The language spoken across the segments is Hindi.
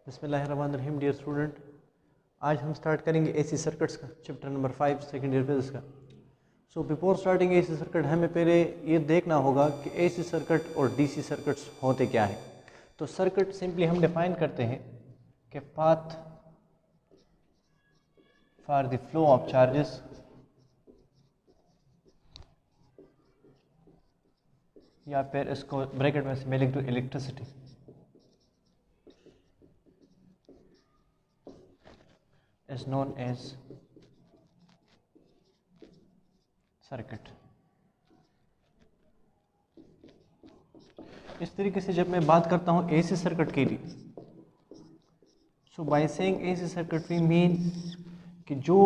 बिस्मिल्लाहिर्रहमानिर्रहीम। डियर स्टूडेंट, आज हम स्टार्ट करेंगे एसी सर्किट्स का chapter number 5 second year physics का। So before starting AC circuit हमें पहले ये देखना होगा कि एसी सर्किट और डीसी सर्किट्स होते क्या है। तो सर्किट सिंपली हम डिफाइन करते हैं कि path for the flow of charges या फिर इसको ब्रैकेट में से मैं लिख दूँ electricity is known as circuit। इस तरीके से जब मैं बात करता हूँ एसी सर्किट के लिए, so by saying AC circuit we mean कि जो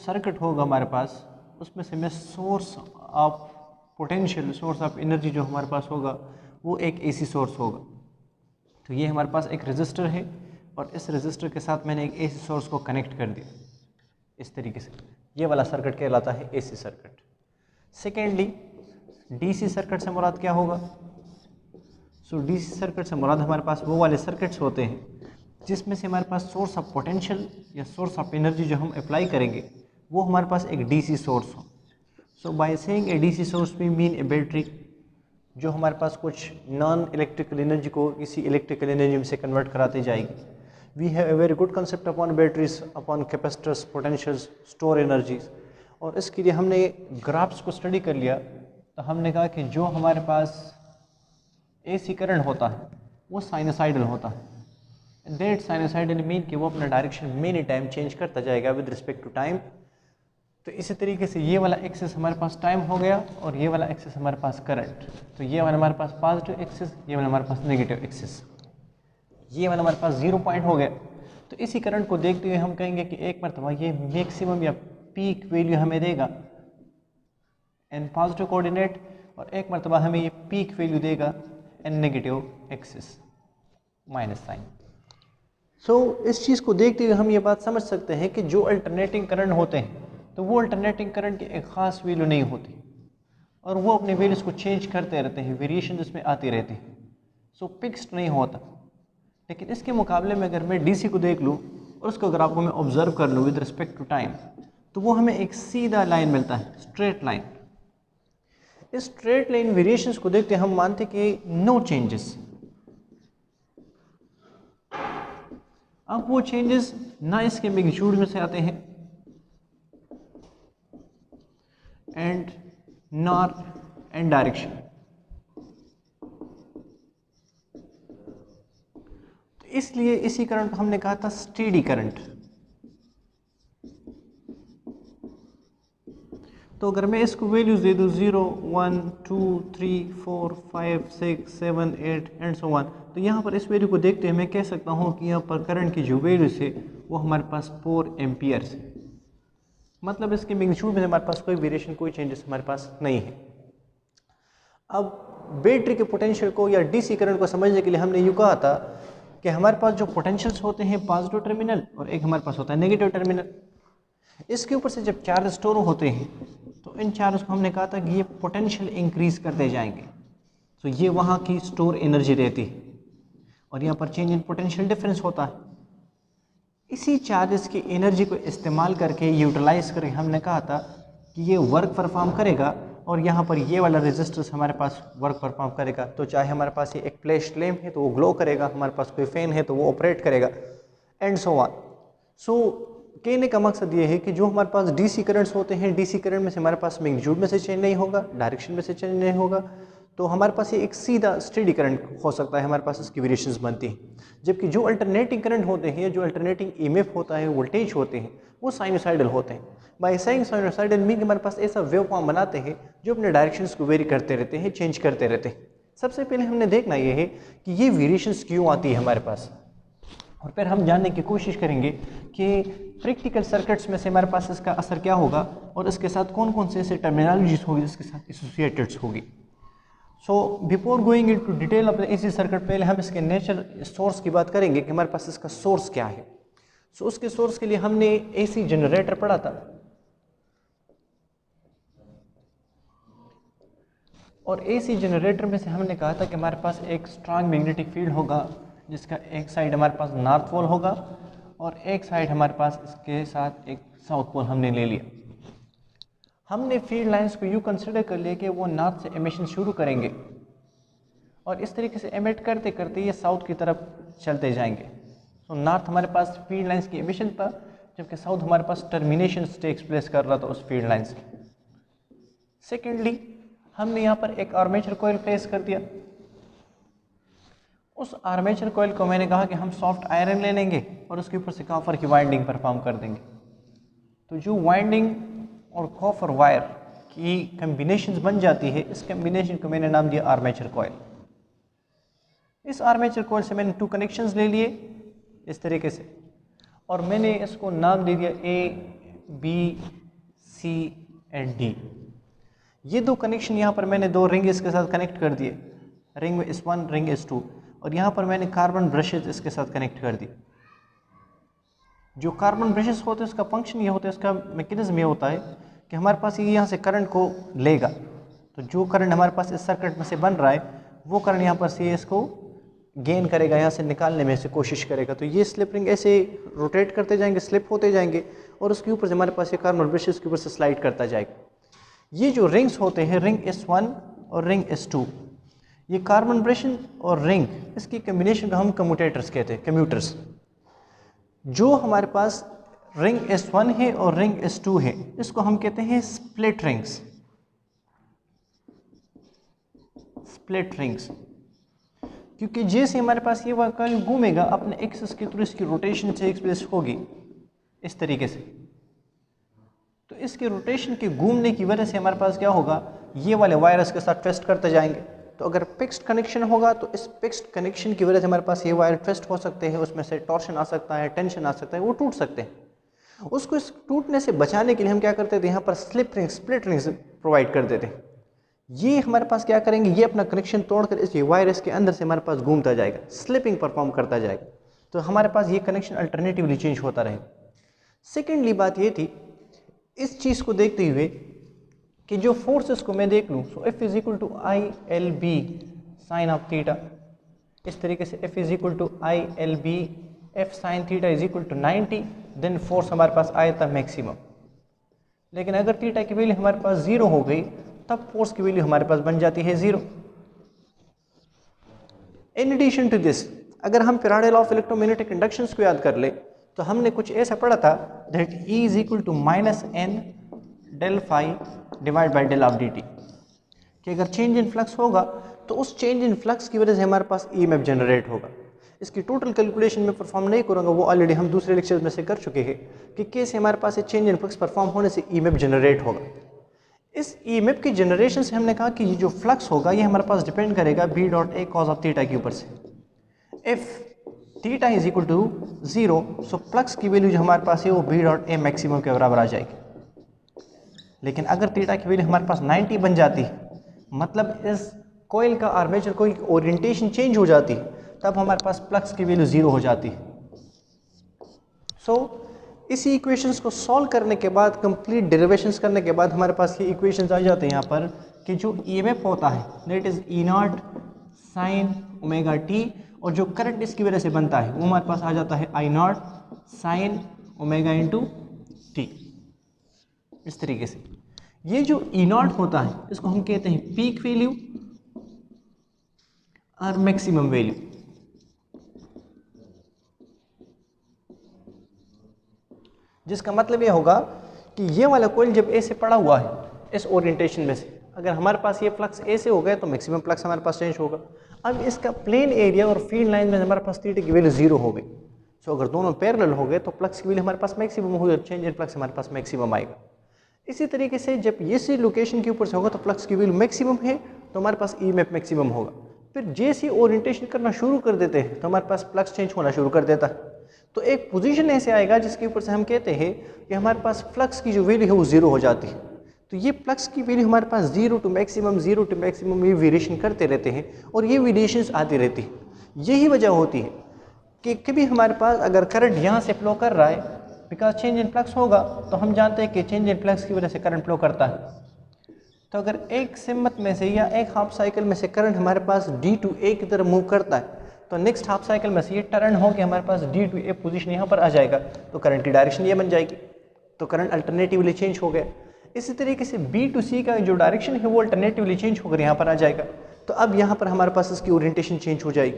सर्किट होगा हमारे पास उसमें से मैं source of potential, source of energy जो हमारे पास होगा वो एक एसी सोर्स होगा। तो ये हमारे पास एक रेजिस्टर है और इस रेजिस्टर के साथ मैंने एक एसी सोर्स को कनेक्ट कर दिया इस तरीके से। ये वाला सर्किट कहलाता है AC circuit. Secondly DC circuit से मुराद क्या होगा? सो डीसी सर्किट से मुराद हमारे पास वो वाले सर्किट्स होते हैं जिसमें से हमारे पास सोर्स ऑफ पोटेंशियल या सोर्स ऑफ एनर्जी जो हम अप्लाई करेंगे वो हमारे पास एक डीसी सोर्स हो। So by saying a DC source we mean a battery जो हमारे पास कुछ नॉन इलेक्ट्रिकल एनर्जी को किसी इलेक्ट्रिकल एनर्जी में से कन्वर्ट कराती जाएगी। We have a very good concept upon batteries, upon capacitors, potentials, store energies। और इसके लिए हमने ग्राफ्स को स्टडी कर लिया तो हमने कहा कि जो हमारे पास एसी करंट होता है वो साइनसाइडल होता है। दैट साइनसाइडल मीन कि वो अपना डायरेक्शन मेनी टाइम चेंज करता जाएगा विद रिस्पेक्ट टू टाइम। तो इसी तरीके से ये वाला एक्सेस हमारे पास टाइम हो गया और ये वाला एक्सेस हमारे पास करंट। तो ये वाला हमारे पास पॉजिटिव एक्सेस, ये वाला हमारे पास नेगेटिव एक्सेस, ये वाला हमारे पास 0 पॉइंट हो गया। तो इसी करंट को देखते हुए हम कहेंगे कि एक मरतबा ये मैक्सिमम या पीक वैल्यू हमें देगा इन पॉजिटिव कोऑर्डिनेट और एक मरतबा हमें ये पीक वैल्यू देगा इन नेगेटिव एक्सिस माइनस साइन। सो इस चीज़ को देखते हुए हम ये बात समझ सकते हैं कि जो अल्टरनेटिंग करंट होते हैं तो वो अल्टरनेटिंग करंट की एक ख़ास वैल्यू नहीं होती और वो अपने वैल्यूज़ को चेंज करते रहते हैं, वेरिएशन इसमें आती रहती है। सो फिक्स्ड नहीं होता। लेकिन इसके मुकाबले में अगर मैं डीसी को देख लूँ और उसको अगर आपको मैं ऑब्जर्व कर लूँ विद रिस्पेक्ट टू टाइम तो वो हमें एक सीधा लाइन मिलता है, स्ट्रेट लाइन। इस स्ट्रेट लाइन वेरिएशंस को देखते हम मानते कि नो चेंजेस। अब वो चेंजेस ना इसके मैग्नीट्यूड में से आते हैं एंड नॉर इन डायरेक्शन। इसलिए इसी करंट को हमने कहा था स्टेडी करंट। तो अगर मैं इसको वैल्यूज दे दूं 0, 1, 2, 3, 4, 5, 6, 7, 8 एंड सो ऑन, तो यहाँ पर इस वैल्यू को देखते हुए मैं कह सकता हूँ कि यहाँ पर करंट की जो वैल्यूज है वो हमारे पास 4 एम्पियर्स है। मतलब इसके मैग्नीट्यूड में हमारे पास कोई वेरिएशन, कोई चेंजेस हमारे पास नहीं है। अब बैटरी के पोटेंशियल को या डीसी करंट को समझने के लिए हमने यूँ कहा था कि हमारे पास जो पोटेंशियल्स होते हैं पॉजिटिव टर्मिनल और एक हमारे पास होता है नेगेटिव टर्मिनल। इसके ऊपर से जब चार्ज स्टोर होते हैं तो इन चार्ज को हमने कहा था कि ये पोटेंशियल इंक्रीज करते जाएंगे। तो ये वहाँ की स्टोर एनर्जी रहती है और यहाँ पर चेंज इन पोटेंशियल डिफरेंस होता है। इसी चार्जेस की एनर्जी को इस्तेमाल करके, यूटिलाइज करके हमने कहा था कि ये वर्क परफॉर्म करेगा और यहाँ पर ये वाला रेजिस्टेंस हमारे पास वर्क परफॉर्म करेगा। तो चाहे हमारे पास ये एक फ्लैश लैम्प है तो वो ग्लो करेगा, हमारे पास कोई फैन है तो वो ऑपरेट करेगा एंड सो ऑन। सो कहने का मकसद ये है कि जो हमारे पास डीसी करंट्स होते हैं, डीसी करंट में से हमारे पास मैग्नीट्यूड में से चेंज नहीं होगा, डायरेक्शन में से चेंज नहीं होगा, तो हमारे पास ये एक सीधा स्टेडी करंट हो सकता है, हमारे पास इसकी वेरिएशंस बनती हैं। जबकि जो अल्टरनेटिंग करंट होते हैं, जो अल्टरनेटिंग ईएमएफ होता है, वोल्टेज होते हैं, वो साइनोसाइडल होते हैं। बाय सेइंग साइनोसाइडल मीन हमारे पास ऐसा वेव फॉर्म बनाते हैं जो अपने डायरेक्शंस को वेरी करते रहते हैं, चेंज करते रहते हैं। सबसे पहले हमने देखना ये है कि ये वेरिएशंस क्यों आती है हमारे पास, और फिर हम जानने की कोशिश करेंगे कि प्रैक्टिकल सर्किट्स में से हमारे पास इसका असर क्या होगा और इसके साथ कौन कौन से ऐसे टर्मिनोलॉजीज होगी जिसके साथ एसोसिएटेड होगी। So before going into detail of the AC circuit, पहले हम इसके नेचर सोर्स की बात करेंगे कि हमारे पास इसका सोर्स क्या है। सो उसके सोर्स के लिए हमने एसी जनरेटर पढ़ा था और एसी जनरेटर में से हमने कहा था कि हमारे पास एक स्ट्रांग मैग्नेटिक फील्ड होगा जिसका एक साइड हमारे पास नॉर्थ पोल होगा और एक साइड हमारे पास इसके साथ एक साउथ पोल हमने ले लिया। हमने फील्ड लाइंस को यूँ कंसिडर कर लिया कि वो नॉर्थ से एमिशन शुरू करेंगे और इस तरीके से एमिट करते करते ये साउथ की तरफ चलते जाएंगे। तो नॉर्थ हमारे पास फील्ड लाइंस की एमिशन था, जबकि साउथ हमारे पास टर्मिनेशन टेक्स प्लेस कर रहा था उस फील्ड लाइंस की। सेकेंडली हमने यहाँ पर एक आर्मेचर कॉइल प्लेस कर दिया। उस आर्मेचर कॉइल को मैंने कहा कि हम सॉफ्ट आयरन ले लेंगे और उसके ऊपर से कॉपर की वाइंडिंग परफॉर्म कर देंगे। तो जो वाइंडिंग और कॉपर वायर की कम्बिनेशन बन जाती है, इस कम्बिनेशन को मैंने नाम दिया आर्मेचर कॉइल। इस आर्मेचर कॉइल से मैंने 2 कनेक्शंस ले लिए इस तरीके से और मैंने इसको नाम दे दिया A, B, C and D। ये 2 कनेक्शन यहाँ पर मैंने 2 रिंग इसके साथ कनेक्ट कर दिए, रिंग S1 रिंग S2, और यहाँ पर मैंने कार्बन ब्रशेज इसके साथ कनेक्ट कर दिए। जो कार्बन ब्रशेस होते हैं उसका फंक्शन ये होता है, इसका मैकेनिज्म ये होता है कि हमारे पास ये यहाँ से करंट को लेगा, तो जो करंट हमारे पास इस सर्किट में से बन रहा है वो करंट यहाँ पर से इसको गेन करेगा, यहाँ से निकालने में से कोशिश करेगा। तो ये स्लिप रिंग ऐसे रोटेट करते जाएंगे, स्लिप होते जाएंगे और उसके ऊपर से हमारे पास ये कार्बन ब्रशेस के ऊपर से स्लाइड करता जाएगा। ये जो रिंग्स होते हैं, रिंग S1 और रिंग S2, ये कार्बन ब्रश और रिंग, इसकी कम्बिनेशन का हम कम्यूटेटर्स कहते हैं, कम्यूटर्स। जो हमारे पास रिंग S1 है और रिंग S2 है, इसको हम कहते हैं स्प्लिट रिंग्स। स्प्लिट रिंग्स क्योंकि जैसे हमारे पास ये कॉइल घूमेगा अपने एक्सिस के थ्रू इसकी रोटेशन से एक्सप्रेस होगी इस तरीके से। तो इसके रोटेशन के घूमने की वजह से हमारे पास क्या होगा, ये वाले वायरस के साथ ट्विस्ट करते जाएंगे। तो अगर फिक्स्ड कनेक्शन होगा तो इस फिक्स्ड कनेक्शन की वजह से हमारे पास ये वायर ट्विस्ट हो सकते हैं, उसमें से टॉर्शन आ सकता है, टेंशन आ सकता है, वो टूट सकते हैं। उसको इस टूटने से बचाने के लिए हम क्या करते थे, यहाँ पर स्प्लिट रिंग्स प्रोवाइड कर देते हैं। ये हमारे पास क्या करेंगे, ये अपना कनेक्शन तोड़कर इस वायरस के अंदर से हमारे पास घूमता जाएगा, स्लिपिंग परफॉर्म करता जाएगा। तो हमारे पास ये कनेक्शन अल्टरनेटिवली चेंज होता रहेगा। सेकेंडली बात ये थी, इस चीज़ को देखते हुए कि जो फोर्सेस को मैं देख लूँ, so F is equal to I L B sine of theta, इस तरीके से F is equal to I L B F sine theta is equal to 90, then force हमारे पास आया था मैक्सिमम। लेकिन अगर थीटा की वैल्यू हमारे पास 0 हो गई तब फोर्स की वैल्यू हमारे पास बन जाती है 0। इन एडिशन टू दिस, अगर हम Faraday law of electromagnetic inductions को याद कर ले तो हमने कुछ ऐसा पढ़ा था that E is equal to -n del phi divide by del of dt, कि अगर चेंज इन फ्लक्स होगा तो उस चेंज इन फ्लक्स की वजह से हमारे पास EMF जनरेट होगा। इसकी टोटल कैलकुलेशन में परफॉर्म नहीं करूँगा, वो ऑलरेडी हम दूसरे लेक्चर में से कर चुके हैं कि कैसे हमारे पास चेंज इन फ्लक्स परफॉर्म होने से EMF जनरेट होगा। इस EMF की जनरेशन से हमने कहा कि ये जो फ्लक्स होगा ये हमारे पास डिपेंड करेगा B dot A cos of theta के ऊपर से। If theta is equal to 0, so flux की वैल्यू जो हमारे पास है वो B डॉट A मैक्सिमम के बराबर आ जाएगी। लेकिन अगर थीटा की वैल्यू हमारे पास 90 बन जाती है, मतलब इस कोयल का आर्मेचर कोयल की ओरिएंटेशन चेंज हो जाती है, तब हमारे पास फ्लक्स की वैल्यू 0 हो जाती है। सो इसी इक्वेशंस को सॉल्व करने के बाद, कंप्लीट डेरिवेशंस करने के बाद हमारे पास ये इक्वेशंस आ जाते हैं यहाँ पर कि जो EMF होता है that is E0 sine omega t, और जो करंट इसकी वजह से बनता है वो हमारे पास आ जाता है I0 sine omega into t। इस तरीके से ये जो E0 होता है इसको हम कहते हैं पीक वैल्यू और मैक्सिमम वैल्यू। जिसका मतलब ये होगा कि ये वाला कॉइल जब ऐसे पड़ा हुआ है इस ओरिएंटेशन में से, अगर हमारे पास ये फ्लक्स ऐसे हो गए तो मैक्सिमम फ्लक्स हमारे पास चेंज होगा। अब इसका प्लेन एरिया और फील्ड लाइन में हमारे पास थीटा की वैल्यू 0 हो गई। सो अगर दोनों पैरेलल हो गए तो फ्लक्स की वैल्यू हमारे पास मैक्सिमम होगी और चेंज इन फ्लक्स हमारे पास मैक्सिमम आएगा। इसी तरीके से जब ये सी लोकेशन के ऊपर से होगा तो फ्लक्स की वैल्यू मैक्सिमम है तो हमारे पास EMF मैक्सिमम होगा। फिर जैसे ओरिएंटेशन करना शुरू कर देते हैं तो हमारे पास फ्लक्स चेंज होना शुरू कर देता है। तो एक पोजीशन ऐसे आएगा जिसके ऊपर से हम कहते हैं कि हमारे पास फ्लक्स की जो वैल्यू है वो 0 हो जाती है। तो ये फ्लक्स की वैल्यू हमारे पास 0 टू मैक्सिमम ये वेरिएशन करते रहते हैं और ये वेरिएशंस आती रहती है। यही वजह होती है कि कभी हमारे पास अगर करंट यहाँ से फ्लो कर रहा है, बिकॉज चेंज इन फ्लक्स होगा तो हम जानते हैं कि चेंज इन फ्लक्स की वजह से करंट फ्लो करता है। तो अगर एक सिमत में से या एक हाफ साइकिल में से करंट हमारे पास D टू A की तरफ मूव करता है तो नेक्स्ट हाफ साइकिल में से ये टर्न होकर हमारे पास डी टू ए पोजीशन यहाँ पर आ जाएगा, तो करंट की डायरेक्शन ये बन जाएगी, तो करंट अल्टरनेटिवली चेंज हो गया। इसी तरीके से बी टू सी का जो डायरेक्शन है वो अल्टरनेटिवली चेंज होकर यहाँ पर आ जाएगा, तो अब यहाँ पर हमारे पास इसकी ओरिएंटेशन चेंज हो जाएगी।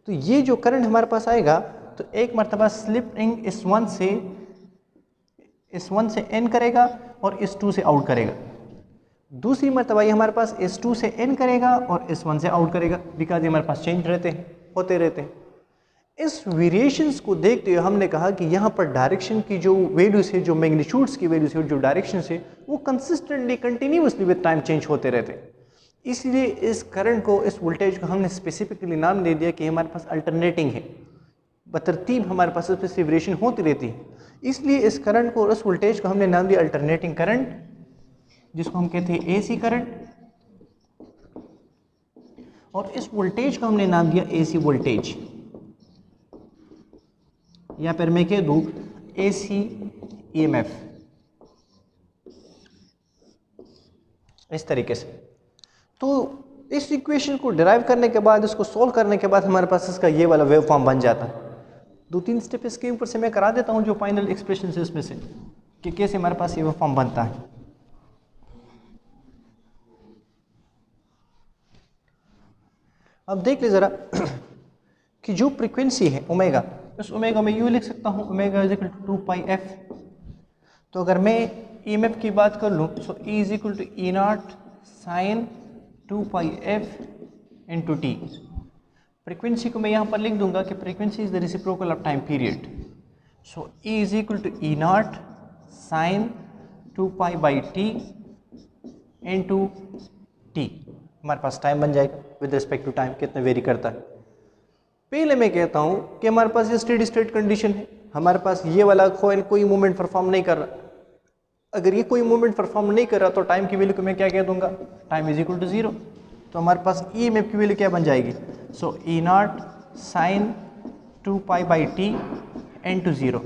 तो ये जो करंट हमारे पास आएगा तो एक मरतबा स्लिपिंग इस वन से एन करेगा और इस टू से आउट करेगा, दूसरी मरतबा ये हमारे पास इस टू से एन करेगा और इस वन से आउट करेगा, बिकॉज ये हमारे पास चेंज होते रहते हैं। इस वेरिएशंस को देखते हुए हमने कहा कि यहाँ पर डायरेक्शन की जो वैल्यूज है, जो मैग्नीट्यूड्स की वैल्यूज है, जो डायरेक्शंस है वो consistently continuously with time change होते रहते हैं। इसलिए इस करंट को, इस वोल्टेज को हमने स्पेसिफिकली नाम दे दिया कि हमारे पास अल्टरनेटिंग है, बतरतीब हमारे पास इस पर वेरिएशन होती रहती है। इसलिए इस करंट को और इस वोल्टेज को हमने नाम दिया अल्टरनेटिंग करंट, जिसको हम कहते हैं एसी करंट, और इस वोल्टेज को हमने नाम दिया एसी वोल्टेज, या फिर मैं कह दूं एसी ईएमएफ। इस तरीके से तो इस इक्वेशन को डिराइव करने के बाद, इसको सॉल्व करने के बाद हमारे पास इसका ये वाला वेव फॉर्म बन जाता है। 2-3 स्टेप इसके ऊपर से मैं करा देता हूं जो फाइनल एक्सप्रेशन है इसमें से कि कैसे हमारे पास ये वेव फॉर्म बनता है। अब देख ले जरा कि जो फ्रीक्वेंसी है ओमेगा, इस ओमेगा में यूँ लिख सकता हूँ omega is equal to 2 pi F. तो अगर मैं ईएमएफ की बात कर लूँ so E is equal to E naught sine 2 pi F into T. Frequency को मैं यहाँ पर लिख दूंगा कि frequency is the reciprocal of time period, so E is equal to E naught sine 2 pi by T into T. हमारे पास टाइम बन जाएगा विद रिस्पेक्ट टू टाइम कितना वेरी करता है। पहले मैं कहता हूँ कि हमारे पास ये स्टेडी स्टेट कंडीशन है, हमारे पास ये वाला कॉइल कोई मूवमेंट परफॉर्म नहीं कर रहा। अगर ये कोई मूवमेंट परफॉर्म नहीं कर रहा तो टाइम की वैल्यू को मैं क्या कह दूंगा, टाइम इज इक्वल टू 0। तो हमारे पास ईएमएफ की वैल्यू क्या बन जाएगी, so E naught sine 2 pi by T N two 0।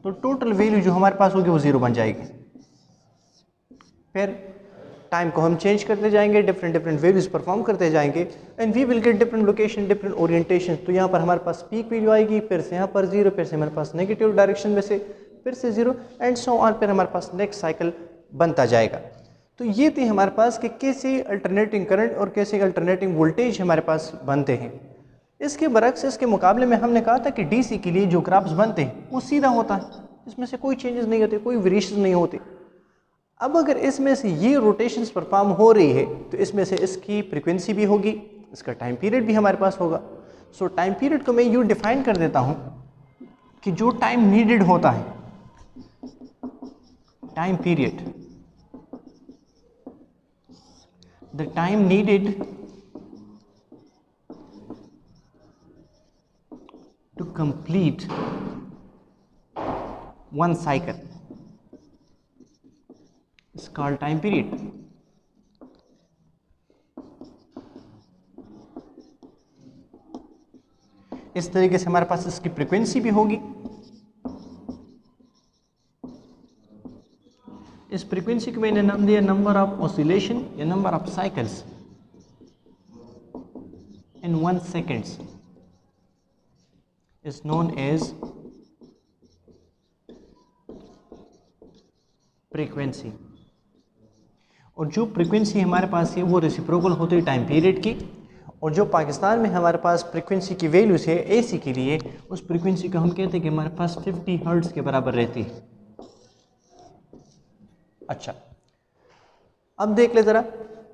तो टोटल वैल्यू जो हमारे पास होगी वो 0 बन जाएगी। फिर टाइम को हम चेंज करते जाएंगे, डिफरेंट वैल्यूज परफॉर्म करते जाएंगे and we will get different location, different orientation. तो यहाँ पर हमारे पास पीक वैल्यू आएगी, फिर से यहाँ पर 0, फिर से हमारे पास नेगेटिव डायरेक्शन में से फिर से 0 एंड सो ऑन, फिर हमारे पास नेक्स्ट साइकिल बनता जाएगा। तो ये थी हमारे पास कि कैसे अल्टरनेटिंग करंट और कैसे अल्टरनेटिंग वोल्टेज हमारे पास बनते हैं। इसके बरक्स, इसके मुकाबले में हमने कहा था कि डीसी के लिए जो ग्राफ्स बनते हैं वो सीधा होता है, इसमें से कोई चेंजेस नहीं होते, कोई वेरिएशन नहीं होते। अब अगर इसमें से ये रोटेशंस परफॉर्म हो रही है तो इसमें से इसकी फ्रीक्वेंसी भी होगी, इसका टाइम पीरियड भी हमारे पास होगा। सो टाइम पीरियड को मैं यूँ डिफाइन कर देता हूँ कि जो टाइम नीडेड होता है, time period, the time needed to complete one cycle is called time period. इस तरीके से हमारे पास इसकी फ्रीक्वेंसी भी होगी। इस फ्रीक्वेंसी को मैंने नाम दिया नंबर ऑफ ऑसिलेशन या number of cycles in 1 seconds is known as frequency. और जो फ्रीक्वेंसी हमारे पास है वो रेसिप्रोकल होती है टाइम पीरियड की, और जो पाकिस्तान में हमारे पास फ्रीक्वेंसी की वैल्यूज है एसी के लिए, उस फ्रीक्वेंसी को हम कहते हैं कि हमारे पास 50 हर्ट्ज के बराबर रहती है। अच्छा, अब देख ले ज़रा,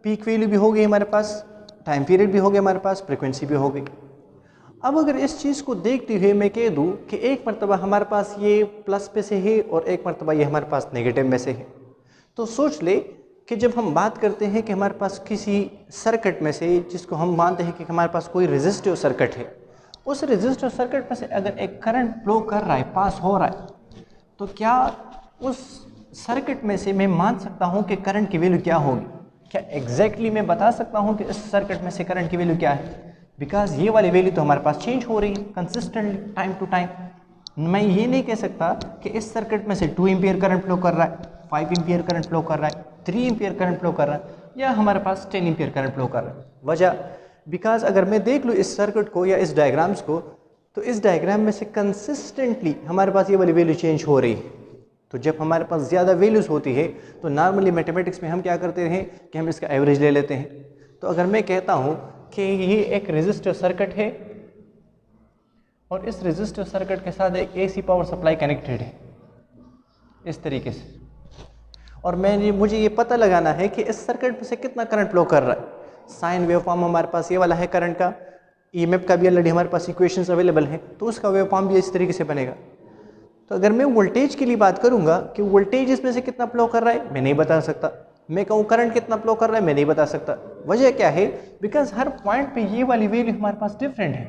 पीक वैल्यू भी हो गई हमारे पास, टाइम पीरियड भी हो गया हमारे पास, फ्रीक्वेंसी भी हो गई। अब अगर इस चीज़ को देखते हुए मैं कह दूँ कि एक मरतबा हमारे पास ये प्लस पे से है और एक मरतबा ये हमारे पास नेगेटिव में से है, तो सोच ले कि जब हम बात करते हैं कि हमारे पास किसी सर्किट में से, जिसको हम मानते हैं कि हमारे पास कोई रेजिस्टिव सर्किट है, उस रेजिस्टिव सर्किट में से अगर एक करंट फ्लो कर रहा है, पास हो रहा है, तो क्या उस सर्किट में से मैं मान सकता हूं कि करंट की वैल्यू क्या होगी? क्या एग्जैक्टली मैं बता सकता हूं कि इस सर्किट में से करंट की वैल्यू क्या है? बिकॉज ये वाली वैल्यू तो हमारे पास चेंज हो रही है कंसिस्टेंटली टाइम टू टाइम। मैं ये नहीं कह सकता कि इस सर्किट में से 2 एम्पियर करंट फ्लो कर रहा है, 5 एम्पियर करंट फ्लो कर रहा है, 3 एम्पियर करंट फ्लो कर रहा है, या हमारे पास 10 एम्पियर करंट फ्लो कर रहा है। वजह बिकॉज अगर मैं देख लूँ इस सर्किट को या इस डायग्राम्स को, तो इस डायग्राम में से कंसिस्टेंटली हमारे पास ये वाली वैल्यू चेंज हो रही है। तो जब हमारे पास ज़्यादा वैल्यूज़ होती है तो नॉर्मली मैथमेटिक्स में हम क्या करते हैं कि हम इसका एवरेज ले लेते हैं। तो अगर मैं कहता हूँ कि ये एक रेजिस्टर सर्किट है और इस रेजिस्टर सर्किट के साथ एक AC पावर सप्लाई कनेक्टेड है इस तरीके से, और मुझे ये पता लगाना है कि इस सर्किट में से कितना करंट फ्लो कर रहा है। साइन वेव फॉर्म हमारे पास ये वाला है करंट का, EMF का भी ऑलरेडी हमारे पास इक्वेशंस अवेलेबल हैं, तो उसका वेव फॉर्म भी इस तरीके से बनेगा। तो अगर मैं वोल्टेज के लिए बात करूंगा कि वोल्टेज इसमें से कितना फ्लो कर रहा है, मैं नहीं बता सकता। मैं कहूँ करंट कितना फ्लो कर रहा है, मैं नहीं बता सकता। वजह क्या है? बिकॉज हर पॉइंट पे ये वाली वैल्यू हमारे पास डिफरेंट है।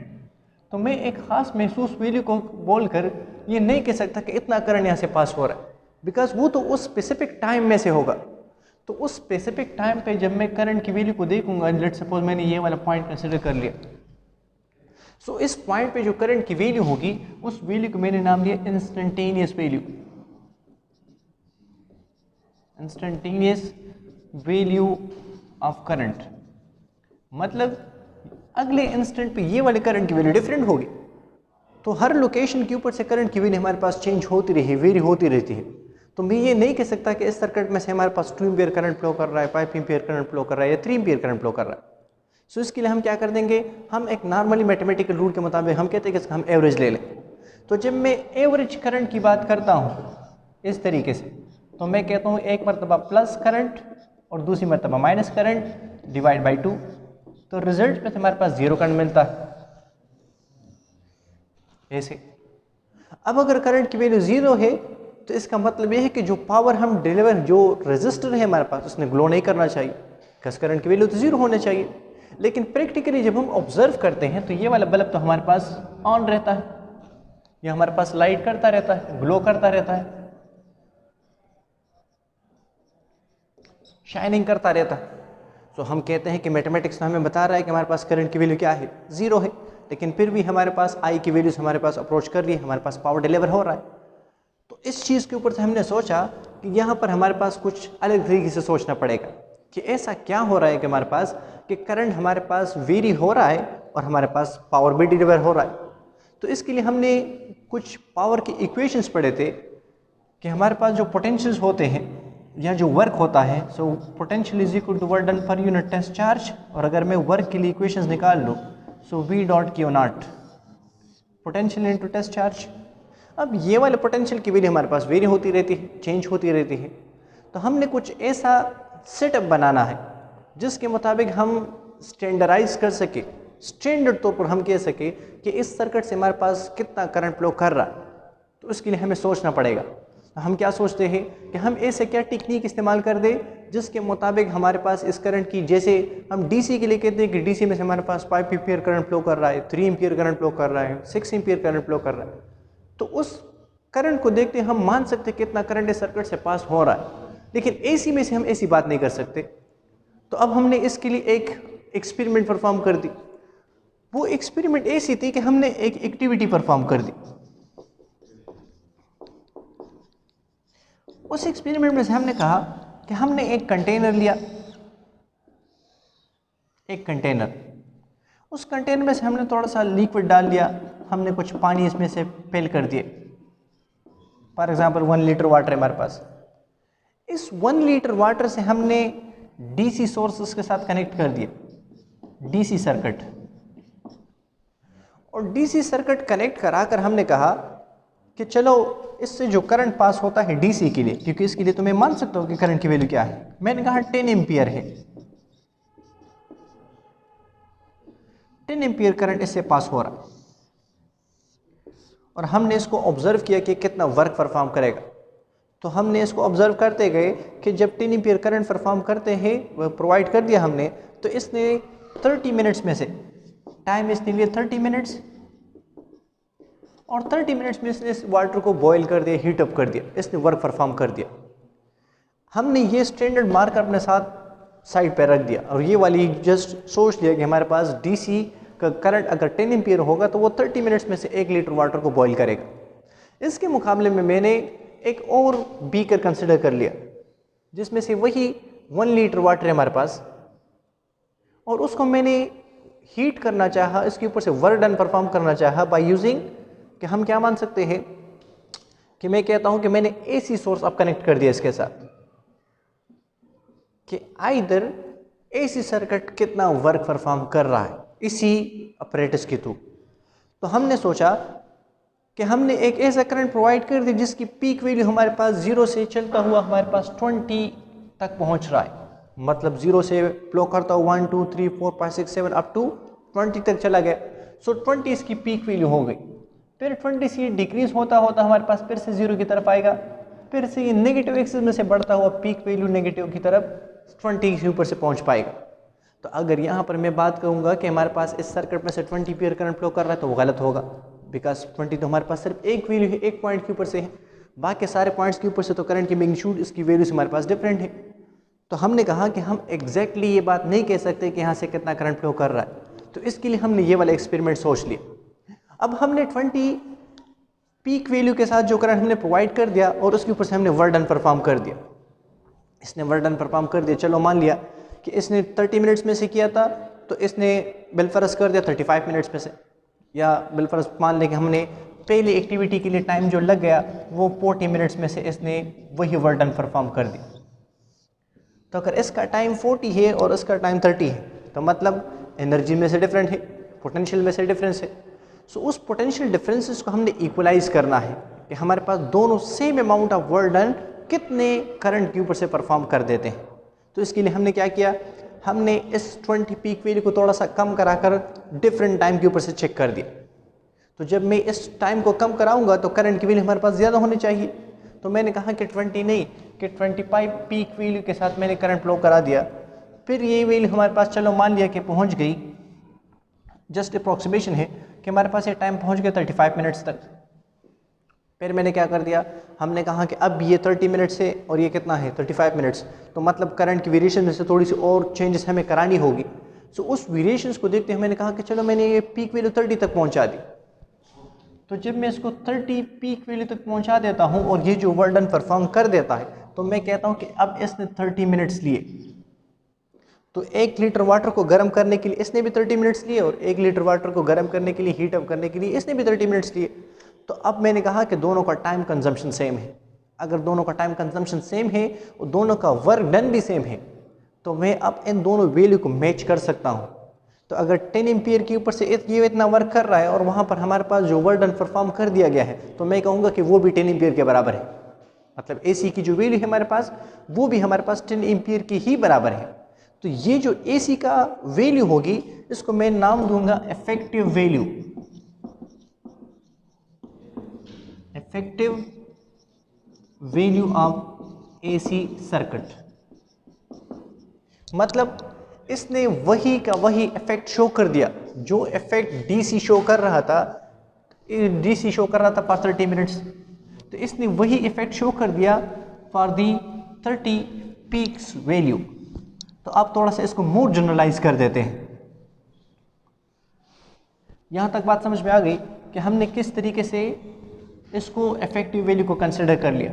तो मैं एक खास महसूस वैल्यू को बोलकर ये नहीं कह सकता कि इतना करंट यहाँ से पास हो रहा है, बिकॉज वो तो उस स्पेसिफिक टाइम में से होगा। तो उस स्पेसिफिक टाइम पे जब मैं करंट की वैल्यू को देखूंगा, लेट्स सपोज मैंने ये वाला पॉइंट कंसिडर कर लिया, सो इस पॉइंट पे जो करंट की वैल्यू होगी उस वैल्यू को मैंने नाम दिया instantaneous value. Instantaneous value of current मतलब अगले इंस्टेंट पे ये वाले करंट की वैल्यू डिफरेंट होगी। तो हर लोकेशन के ऊपर से करंट की वैल्यू हमारे पास चेंज होती रही, वेरी होती रहती है। तो मैं ये नहीं कह सकता कि इस सर्किट में से हमारे पास 2 एम्पीयर करंट फ्लो कर रहा है, 5 एम्पीयर करंट फ्लो कर रहा है या 3 एम्पीयर करंट फ्लो कर रहा है। सो इसके लिए हम क्या कर देंगे, हम एक नॉर्मली मैथमेटिकल रूल के मुताबिक हम कहते हैं कि हम एवरेज ले लें। तो जब मैं एवरेज करंट की बात करता हूँ इस तरीके से, तो मैं कहता हूँ एक मरतबा प्लस करंट और दूसरी मरतबा माइनस करंट डिवाइड बाई 2, तो रिजल्ट में हमारे पास 0 करंट मिलता है ऐसे। अब अगर करंट की वैल्यू 0 है तो इसका मतलब ये है कि जो पावर हम डिलीवर, जो रेजिस्टर है हमारे पास, उसने ग्लो नहीं करना चाहिए, बिकॉज करंट की वैल्यू तो 0 होना चाहिए। लेकिन प्रैक्टिकली जब हम ऑब्जर्व करते हैं तो ये वाला बल्ब तो हमारे पास ऑन रहता है, या हमारे पास लाइट करता रहता है, ग्लो करता रहता है, शाइनिंग करता रहता है। तो हम कहते हैं कि मैथमेटिक्स हमें बता रहा है कि हमारे पास करंट की वैल्यू क्या है, 0 है, लेकिन फिर भी हमारे पास आई की वैल्यूज हमारे पास अप्रोच कर रही है, हमारे पास पावर डिलीवर हो रहा है। तो इस चीज़ के ऊपर से हमने सोचा कि यहाँ पर हमारे पास कुछ अलग तरीके से सोचना पड़ेगा कि ऐसा क्या हो रहा है कि हमारे पास कि करंट हमारे पास वेरी हो रहा है और हमारे पास पावर भी डिलीवर हो रहा है। तो इसके लिए हमने कुछ पावर के इक्वेशंस पढ़े थे कि हमारे पास जो पोटेंशियल्स होते हैं या जो वर्क होता है, so potential is equal to work done per unit test charge, और अगर मैं वर्क के लिए इक्वेशंस निकाल लूँ so V dot Q not potential into test charge. अब ये वाले पोटेंशियल की वैल्यू हमारे पास वेरी होती रहती है, चेंज होती रहती है। तो हमने कुछ ऐसा सेटअप बनाना है जिसके मुताबिक हम स्टैंडर्डाइज कर सके, स्टैंडर्ड तौर पर हम कह सके कि इस सर्किट से हमारे पास कितना करंट फ्लो कर रहा है। तो उसके लिए हमें सोचना पड़ेगा। हम क्या सोचते हैं कि हम ऐसे क्या टेक्निक इस्तेमाल कर दें जिसके मुताबिक हमारे पास इस करंट की, जैसे हम DC के लिए कहते हैं कि DC में से हमारे पास 5 एम्पीयर करंट फ्लो कर रहा है, 3 एम्पीयर करंट फ्लो कर रहा है, 6 एम्पीयर करंट फ्लो कर रहा है। तो उस करंट को देखते हम मान सकते हैं कितना करंट इस सर्किट से पास हो रहा है, लेकिन AC में से हम ऐसी बात नहीं कर सकते। तो अब हमने इसके लिए एक एक्सपेरिमेंट परफॉर्म कर दी। वो एक्सपेरिमेंट ऐसी थी कि हमने एक एक्टिविटी परफॉर्म कर दी। उस एक्सपेरिमेंट में से हमने कहा कि हमने एक कंटेनर लिया, एक कंटेनर, उस कंटेनर में से हमने थोड़ा सा लिक्विड डाल लिया, हमने कुछ पानी इसमें से फिल कर दिए। फॉर एग्जांपल 1 लीटर वाटर है हमारे पास। इस 1 लीटर वाटर से हमने DC सोर्सेस के साथ कनेक्ट कर दिया, DC सर्किट। और DC सर्किट कनेक्ट कराकर हमने कहा कि चलो इससे जो करंट पास होता है DC के लिए, क्योंकि इसके लिए तो मैं मान सकता हूँ कि करंट की वैल्यू क्या है, मैंने कहा 10 एम्पियर है, 10 एम्पियर करंट इससे पास हो रहा है। और हमने इसको ऑब्जर्व किया कि कितना वर्क परफॉर्म करेगा। तो हमने इसको ऑब्जर्व करते गए कि जब 10 एम्पियर करंट परफॉर्म करते हैं, वो प्रोवाइड कर दिया हमने, तो इसने 30 मिनट्स में से टाइम इसने लिया 30 मिनट्स, और 30 मिनट्स में इसने इस वाटर को बॉयल कर दिया, हीट अप कर दिया, इसने वर्क परफॉर्म कर दिया। हमने ये स्टैंडर्ड मार्कर अपने साथ साइड पे रख दिया और ये वाली जस्ट सोच लिया कि हमारे पास DC का करंट अगर 10 एम्पियर होगा तो वो 30 मिनट्स में से 1 लीटर वाटर को बॉयल करेगा। इसके मुकाबले में मैंने एक और बीकर कंसिडर कर लिया जिसमें से वही 1 लीटर वाटर है हमारे पास, और उसको मैंने हीट करना चाहा, इसके ऊपर से वर्क डन परफॉर्म करना चाहा बाय यूजिंग, कि हम क्या मान सकते हैं कि मैं कहता हूं कि मैंने एसी सोर्स अब कनेक्ट कर दिया इसके साथ, कि आइदर एसी सर्किट कितना वर्क परफॉर्म कर रहा है इसी अपरेटस के थ्रू। तो हमने सोचा कि हमने एक ऐसा करंट प्रोवाइड कर दिया जिसकी पीक वैल्यू हमारे पास 0 से चलता हुआ हमारे पास 20 तक पहुंच रहा है, मतलब 0 से फ्लो करता हुआ 1 2 3 4 5 6 7 अप टू 20 तक चला गया। सो 20 इसकी पीक वैल्यू हो गई। फिर 20 से डिक्रीज होता होता हमारे पास फिर से 0 की तरफ आएगा, फिर से ये नेगेटिव एक्सिस में से बढ़ता हुआ पीक वैल्यू नेगेटिव की तरफ 20 के ऊपर से पहुंच पाएगा। तो अगर यहाँ पर मैं बात करूँगा कि हमारे पास इस सर्किट में से 20 एम्पीयर करंट फ्लो कर रहा है तो वो गलत होगा, बिकॉज 20 तो हमारे पास सिर्फ एक वैल्यू है, एक पॉइंट के ऊपर से है, बाकी सारे पॉइंट्स के ऊपर से तो करंट की मैग्नीट्यूड इसकी वैल्यू से हमारे पास डिफरेंट है। तो हमने कहा कि हम एग्जैक्टली ये बात नहीं कह सकते कि यहाँ से कितना करंट फ्लो कर रहा है, तो इसके लिए हमने ये वाला एक्सपेरिमेंट सोच लिया। अब हमने 20 पीक वैल्यू के साथ जो करंट हमने प्रोवाइड कर दिया और उसके ऊपर से हमने वर्क डन परफॉर्म कर दिया। इसने वर्क डन परफॉर्म कर दिया, चलो मान लिया कि इसने 30 मिनट्स में से किया था, तो इसने बिलफरस कर दिया 35 मिनट्स में से, या बिलफरस मान लें कि हमने पहली एक्टिविटी के लिए टाइम जो लग गया वो 40 मिनट्स में से इसने वही वर्क डन परफॉर्म कर दिया। तो अगर इसका टाइम 40 है और इसका टाइम 30 है तो मतलब एनर्जी में से डिफरेंट है, पोटेंशियल में से डिफरेंस है। सो उस पोटेंशियल डिफरेंसेस को हमने इक्वलाइज करना है कि हमारे पास दोनों same amount of work done कितने करंट के ऊपर से परफॉर्म कर देते हैं। तो इसके लिए हमने क्या किया, हमने इस 20 पीक वैल्यू को थोड़ा सा कम कराकर डिफरेंट टाइम के ऊपर से चेक कर दिया। तो जब मैं इस टाइम को कम कराऊंगा तो करंट की वैल्यू हमारे पास ज़्यादा होनी चाहिए। तो मैंने कहा कि 20 नहीं कि 25 पीक वैल्यू के साथ मैंने करंट फ्लो करा दिया। फिर ये वैल्यू हमारे पास चलो मान लिया कि पहुंच गई, जस्ट अप्रॉक्सीमेशन है कि हमारे पास ये टाइम पहुंच गया 35 मिनट्स तक। फिर मैंने क्या कर दिया, हमने कहा कि अब ये 30 मिनट्स है और ये कितना है 35 मिनट्स, तो मतलब करंट की वेरिएशन में से थोड़ी सी और चेंजेस हमें करानी होगी। सो उस वेरिएशंस को देखते हुए मैंने कहा कि चलो मैंने ये पीक वैल्यू 30 तक पहुंचा दी। तो जब मैं इसको 30 पीक वैल्यू तक पहुंचा देता हूं और ये जो वर्क डन परफॉर्म कर देता है, तो मैं कहता हूं कि अब इसने 30 मिनट्स लिए। तो 1 लीटर वाटर को गर्म करने के लिए इसने भी 30 मिनट्स लिए और 1 लीटर वाटर को गर्म करने के लिए, हीट अप करने के लिए इसने भी 30 मिनट्स लिए। तो अब मैंने कहा कि दोनों का टाइम कंजम्पशन सेम है। अगर दोनों का टाइम कंजम्पशन सेम है और दोनों का वर्क डन भी सेम है, तो मैं अब इन दोनों वैल्यू को मैच कर सकता हूं। तो अगर 10 एम्पीयर के ऊपर से ये इतना वर्क कर रहा है और वहां पर हमारे पास जो वर्क डन परफॉर्म कर दिया गया है, तो मैं कहूँगा कि वो भी 10 एम्पीयर के बराबर है। मतलब AC की जो वैल्यू है हमारे पास, वो भी हमारे पास 10 एम्पीयर की ही बराबर है। तो ये जो AC का वैल्यू होगी, इसको मैं नाम दूंगा effective value, effective value of AC circuit. मतलब इसने वही का वही इफेक्ट शो कर दिया जो इफेक्ट DC शो कर रहा था, DC शो कर रहा था फॉर 30 मिनट्स। तो इसने वही इफेक्ट शो कर दिया फॉर दी 30 पीक्स वैल्यू। तो आप थोड़ा सा इसको मोर जनरलाइज कर देते हैं। यहां तक बात समझ में आ गई कि हमने किस तरीके से इसको इफेक्टिव वैल्यू को कंसिडर कर लिया।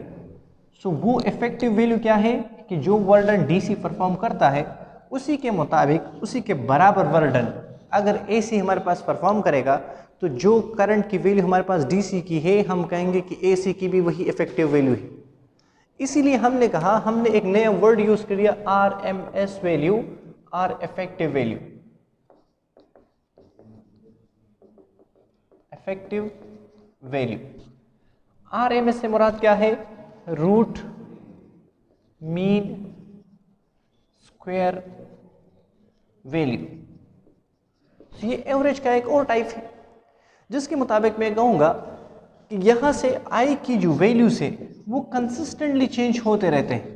सो वो इफेक्टिव वैल्यू क्या है कि जो वर्क डन DC परफॉर्म करता है उसी के मुताबिक, उसी के बराबर वर्क डन अगर AC हमारे पास परफॉर्म करेगा, तो जो करंट की वैल्यू हमारे पास DC की है, हम कहेंगे कि AC की भी वही इफेक्टिव वैल्यू है। इसीलिए हमने कहा, हमने एक नया वर्ड यूज कर लिया RMS वैल्यू और effective value. Effective value RMS से मुराद क्या है, रूट मीन स्क्वायर वैल्यू। ये एवरेज का एक और टाइप है, जिसके मुताबिक मैं कहूंगा कि यहां से I की जो वैल्यूज है वो कंसिस्टेंटली चेंज होते रहते हैं।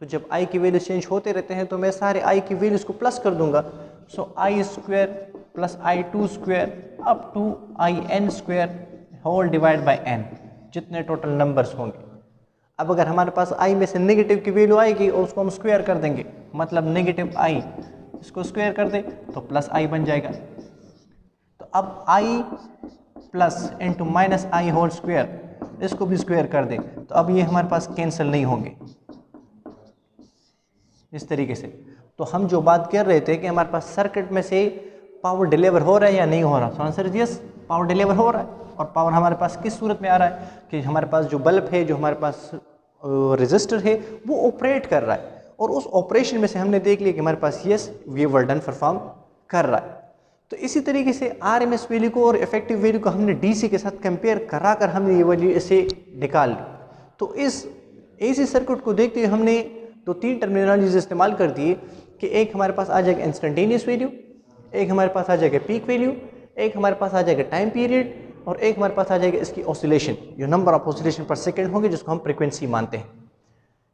तो जब I की वैल्यू चेंज होते रहते हैं तो मैं सारे I की वैल्यूज को प्लस कर दूंगा। So I square plus I2 square up to IN square whole divide by n, जितने टोटल नंबर्स होंगे। अब अगर हमारे पास I में से नेगेटिव की वैल्यू आएगी और उसको हम स्क्वायर कर देंगे, मतलब नेगेटिव I इसको स्क्वायर कर दे तो प्लस I बन जाएगा। तो अब I plus into minus I whole square, इसको भी स्क्वायर कर दे तो अब ये हमारे पास कैंसिल नहीं होंगे इस तरीके से। तो हम जो बात कर रहे थे कि हमारे पास सर्किट में से पावर डिलीवर हो रहा है या नहीं हो रहा? So answer is yes, power deliver हो रहा है। और पावर हमारे पास किस सूरत में आ रहा है कि हमारे पास जो बल्ब है, जो हमारे पास रेजिस्टर है, वो ऑपरेट कर रहा है, और उस ऑपरेशन में से हमने देख लिया कि हमारे पास यस ये वर्डन परफॉर्म कर रहा है। तो इसी तरीके से आरएमएस वैल्यू को और इफेक्टिव वैल्यू को हमने डीसी के साथ कंपेयर करा कर हमने ये वैल्यू इसे निकाल ली। तो इस एसी सर्किट को देखते हुए हमने तो 3 टर्मिनोलॉजीज इस्तेमाल कर दिए कि एक हमारे पास आ जाएगा इंस्टेंटेनियस वैल्यू, एक हमारे पास आ जाएगा पीक वैल्यू, एक हमारे पास आ जाएगा टाइम पीरियड, और एक हमारे पास आ जाएगा इसकी ऑसिलेशन, जो नंबर ऑफ ऑसिलेशन पर सेकेंड होंगे, जिसको हम फ्रिक्वेंसी मानते हैं।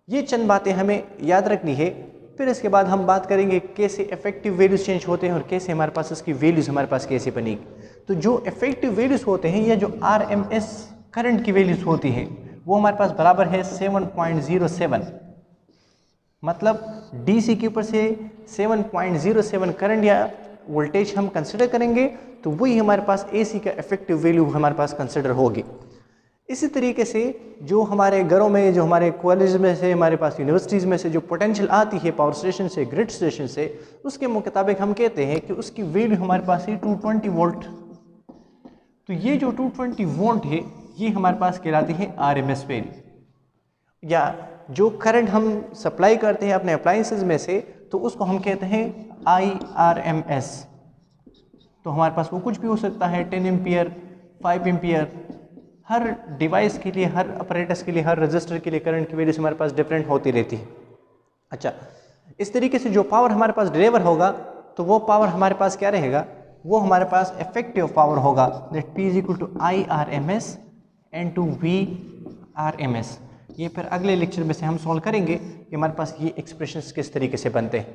ये चंद बातें हमें याद रखनी है। फिर इसके बाद हम बात करेंगे कैसे इफेक्टिव वैल्यूज चेंज होते हैं और कैसे हमारे पास इसकी वैल्यूज हमारे पास कैसे बनेगी। तो जो इफेक्टिव वैल्यूज होते हैं या जो आरएमएस करंट की वैल्यूज होती हैं वो हमारे पास बराबर है 7.07, मतलब डीसी के ऊपर से 7.07 करंट या वोल्टेज हम कंसिडर करेंगे तो वही हमारे पास एसी का इफेक्टिव वैल्यू हमारे पास कंसिडर होगी। इसी तरीके से जो हमारे घरों में, जो हमारे कॉलेज में से, हमारे पास यूनिवर्सिटीज़ में से जो पोटेंशियल आती है पावर स्टेशन से, ग्रिड स्टेशन से, उसके मुताबिक हम कहते हैं कि उसकी वैल्यू हमारे पास है 220 वोल्ट। तो ये जो 220 वोल्ट है ये हमारे पास कहलाती है आरएमएस वैल्यू। या जो करंट हम सप्लाई करते हैं अपने अप्लायंसेस में से तो उसको हम कहते हैं IRMS। तो हमारे पास वो कुछ भी हो सकता है, 10 एम्पियर, 5 एम्पियर। हर डिवाइस के लिए, हर अपरेटस के लिए, हर रजिस्टर के लिए करंट की वैल्यू हमारे पास डिफरेंट होती रहती है। अच्छा, इस तरीके से जो पावर हमारे पास डिलीवर होगा तो वो पावर हमारे पास क्या रहेगा, वो हमारे पास इफेक्टिव पावर होगा, that P is equal to IRMS and to VRMS। ये फिर अगले लेक्चर में से हम सॉल्व करेंगे कि हमारे पास ये एक्सप्रेशंस किस तरीके से बनते हैं।